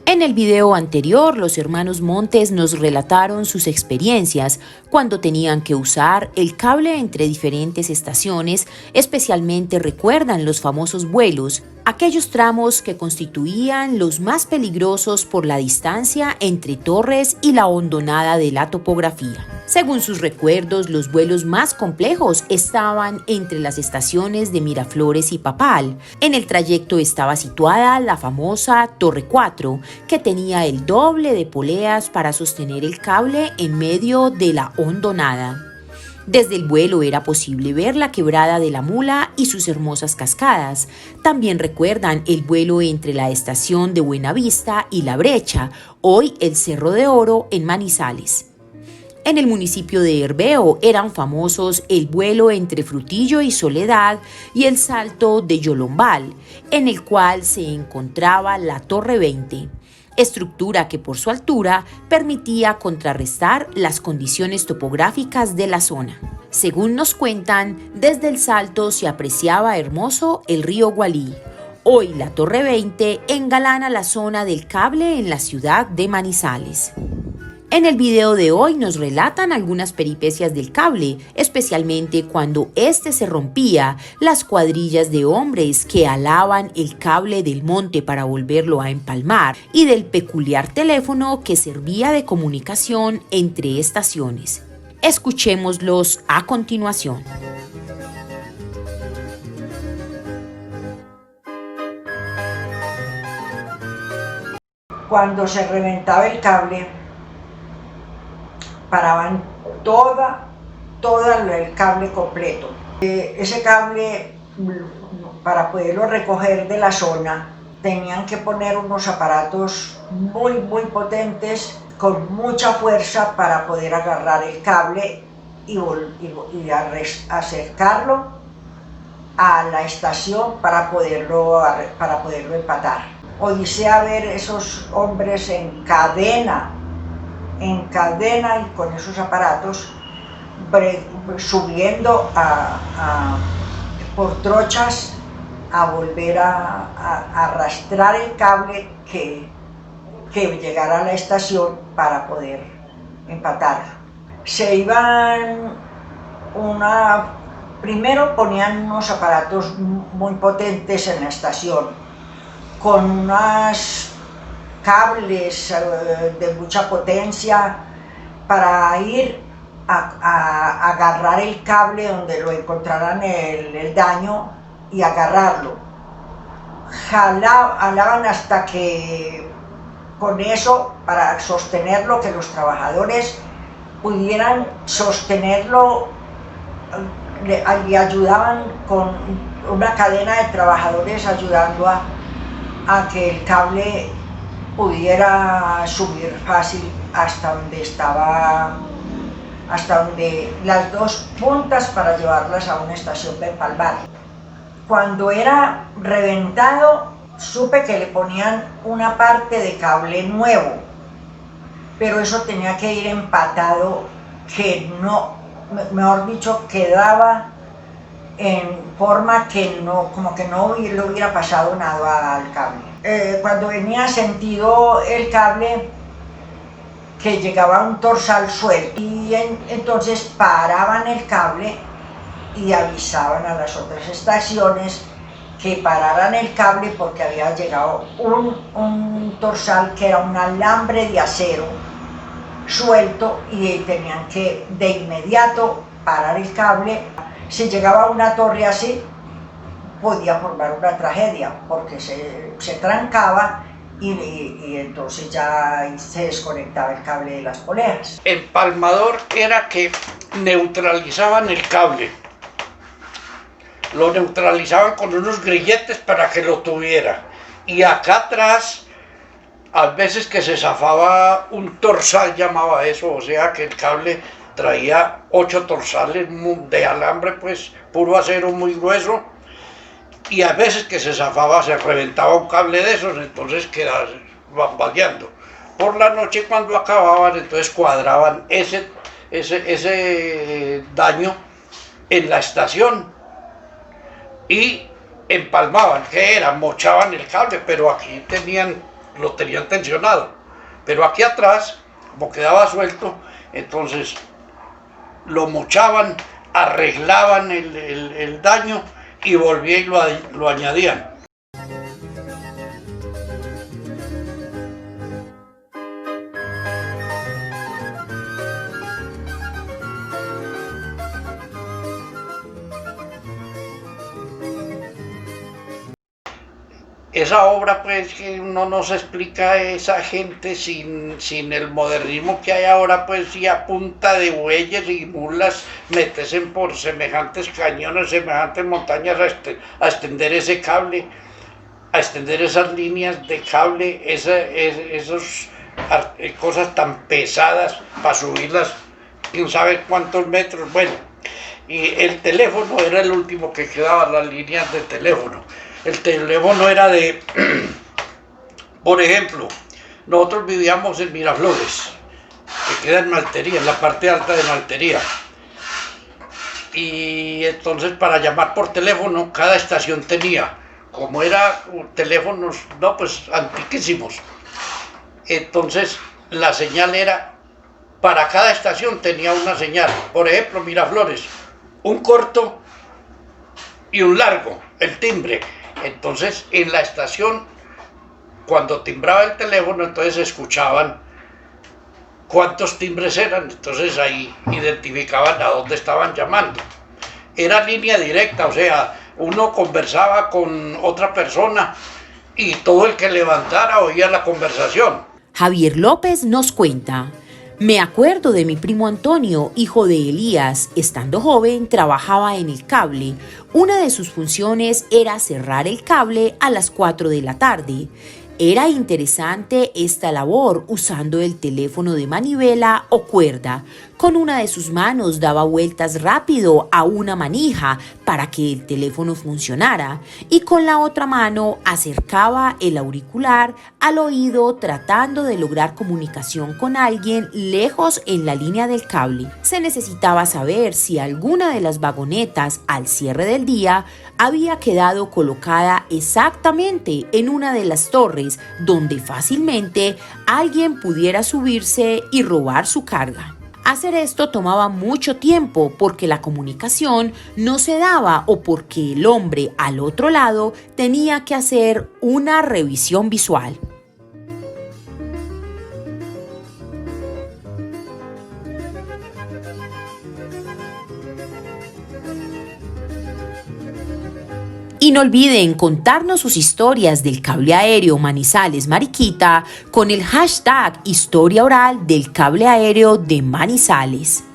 En el video anterior, los hermanos Montes nos relataron sus experiencias cuando tenían que usar el cable entre diferentes estaciones, especialmente recuerdan los famosos vuelos, aquellos tramos que constituían los más peligrosos por la distancia entre torres y la hondonada de la topografía. Según sus recuerdos, los vuelos más complejos estaban entre las estaciones de Miraflores y Papal. En el trayecto estaba situada la famosa Torre 4, que tenía el doble de poleas para sostener el cable en medio de la hondonada. Desde el vuelo era posible ver la quebrada de la Mula y sus hermosas cascadas. También recuerdan el vuelo entre la estación de Buenavista y La Brecha, hoy el Cerro de Oro en Manizales. En el municipio de Herveo eran famosos el vuelo entre Frutillo y Soledad y el salto de Yolombal, en el cual se encontraba la Torre 20, estructura que por su altura permitía contrarrestar las condiciones topográficas de la zona. Según nos cuentan, desde el salto se apreciaba hermoso el río Gualí. Hoy la Torre 20 engalana la zona del cable en la ciudad de Manizales. En el video de hoy nos relatan algunas peripecias del cable, especialmente cuando este se rompía, las cuadrillas de hombres que alaban el cable del monte para volverlo a empalmar y del peculiar teléfono que servía de comunicación entre estaciones. Escuchémoslos a continuación. Cuando se reventaba el cable, paraban todo el cable completo. Ese cable, para poderlo recoger de la zona, tenían que poner unos aparatos muy potentes, con mucha fuerza para poder agarrar el cable y acercarlo a la estación para poderlo empatar. Odisea ver esos hombres en cadena y con esos aparatos subiendo por trochas a volver a arrastrar el cable que llegara a la estación para poder empatarlo. Se iban primero ponían unos aparatos muy potentes en la estación con unas cables de mucha potencia para ir a agarrar el cable donde lo encontraran el daño y agarrarlo. Jalaban hasta que con eso, para sostenerlo, que los trabajadores pudieran sostenerlo, y ayudaban con una cadena de trabajadores ayudando a que el cable pudiera subir fácil hasta donde las dos puntas para llevarlas a una estación de empalmar. Cuando era reventado, supe que le ponían una parte de cable nuevo, pero eso tenía que ir empatado, que no, mejor dicho, quedaba en forma que no, como que no le hubiera pasado nada al cable. Cuando venía sentido el cable, que llegaba a un torsal suelto, y entonces paraban el cable y avisaban a las otras estaciones que pararan el cable porque había llegado un torsal que era un alambre de acero suelto y tenían que de inmediato parar el cable. Si llegaba a una torre así, podía formar una tragedia porque se trancaba y entonces ya se desconectaba el cable de las poleas. Empalmador era que neutralizaban el cable, lo neutralizaban con unos grilletes para que lo tuviera, y acá atrás a veces que se zafaba un torsal, llamaba eso, o sea que el cable traía 8 torsales de alambre, pues puro acero muy grueso, y a veces que se zafaba, se reventaba un cable de esos, entonces quedaba bamboleando. Por la noche cuando acababan, entonces cuadraban ese daño en la estación y empalmaban, ¿qué era? Mochaban el cable, pero aquí lo tenían tensionado, pero aquí atrás, como quedaba suelto, entonces lo mochaban, arreglaban el daño y volvían y lo añadían. Esa obra, pues, que uno no se explica a esa gente sin el modernismo que hay ahora, pues, y a punta de bueyes y mulas metesen por semejantes cañones, semejantes montañas a extender ese cable, a extender esas líneas de cable, esas cosas tan pesadas para subirlas, quién sabe cuántos metros. Bueno, y el teléfono era el último que quedaba, las líneas de teléfono. El teléfono era por ejemplo, nosotros vivíamos en Miraflores, que queda en Maltería, en la parte alta de Maltería. Y entonces para llamar por teléfono, cada estación tenía, como eran teléfonos, no, pues antiquísimos. Entonces la señal era, para cada estación tenía una señal. Por ejemplo, Miraflores, un corto y un largo, el timbre. Entonces, en la estación, cuando timbraba el teléfono, entonces escuchaban cuántos timbres eran, entonces ahí identificaban a dónde estaban llamando. Era línea directa, o sea, uno conversaba con otra persona y todo el que levantara oía la conversación. Javier López nos cuenta: me acuerdo de mi primo Antonio, hijo de Elías. Estando joven, trabajaba en el cable. Una de sus funciones era cerrar el cable a las 4 de la tarde. Era interesante esta labor usando el teléfono de manivela o cuerda. Con una de sus manos daba vueltas rápido a una manija para que el teléfono funcionara y con la otra mano acercaba el auricular al oído tratando de lograr comunicación con alguien lejos en la línea del cable. Se necesitaba saber si alguna de las vagonetas al cierre del día había quedado colocada exactamente en una de las torres donde fácilmente alguien pudiera subirse y robar su carga. Hacer esto tomaba mucho tiempo porque la comunicación no se daba o porque el hombre al otro lado tenía que hacer una revisión visual. Y no olviden contarnos sus historias del cable aéreo Manizales Mariquita con el hashtag Historia Oral del Cable Aéreo de Manizales.